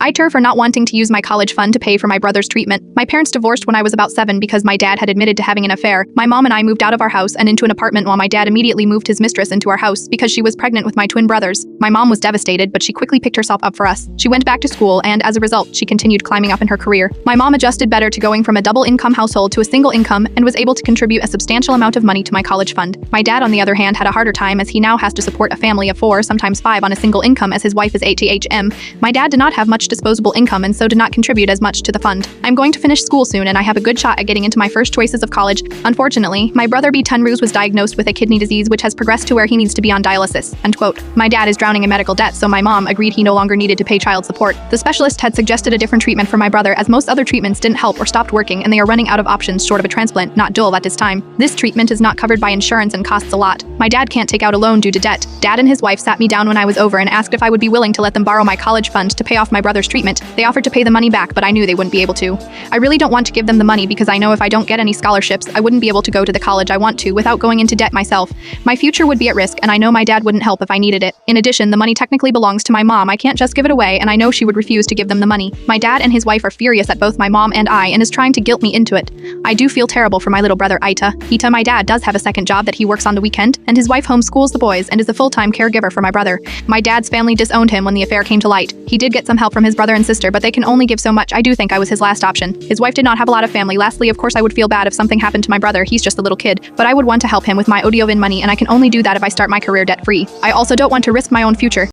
AITA for not wanting to use my college fund to pay for my brother's treatment. My parents divorced when I was about 7 because my dad had admitted to having an affair. My mom and I moved out of our house and into an apartment while my dad immediately moved his mistress into our house because she was pregnant with my twin brothers. My mom was devastated, but she quickly picked herself up for us. She went back to school and, as a result, she continued climbing up in her career. My mom adjusted better to going from a double-income household to a single income and was able to contribute a substantial amount of money to my college fund. My dad, on the other hand, had a harder time as he now has to support a family of 4, sometimes 5 on a single income as his wife is ATHM. My dad did not have much disposable income and so did not contribute as much to the fund. I'm going to finish school soon and I have a good shot at getting into my first choices of college. Unfortunately, my brother B. Tunruz was diagnosed with a kidney disease which has progressed to where he needs to be on dialysis. End quote. My dad is drowning in medical debt, so my mom agreed he no longer needed to pay child support. The specialist had suggested a different treatment for my brother as most other treatments didn't help or stopped working and they are running out of options short of a transplant, not dual at this time. This treatment is not covered by insurance and costs a lot. My dad can't take out a loan due to debt. Dad and his wife sat me down when I was over and asked if I would be willing to let them borrow my college fund to pay off my brother's treatment. They offered to pay the money back, but I knew they wouldn't be able to. I really don't want to give them the money because I know if I don't get any scholarships, I wouldn't be able to go to the college I want to without going into debt myself. My future would be at risk and I know my dad wouldn't help if I needed it. In addition, the money technically belongs to my mom. I can't just give it away and I know she would refuse to give them the money. My dad and his wife are furious at both my mom and I and is trying to guilt me into it. I do feel terrible for my little brother AITA. My dad does have a second job that he works on the weekend and his wife homeschools the boys and is a full-time caregiver for my brother. My dad's family disowned him when the affair came to light. He did get some help from his brother and sister, but they can only give so much. I do think I was his last option. His wife did not have a lot of family. Lastly, of course I would feel bad if something happened to my brother. He's just a little kid, but I would want to help him with my Odiovin money and I can only do that if I start my career debt-free. I also don't want to risk my own future.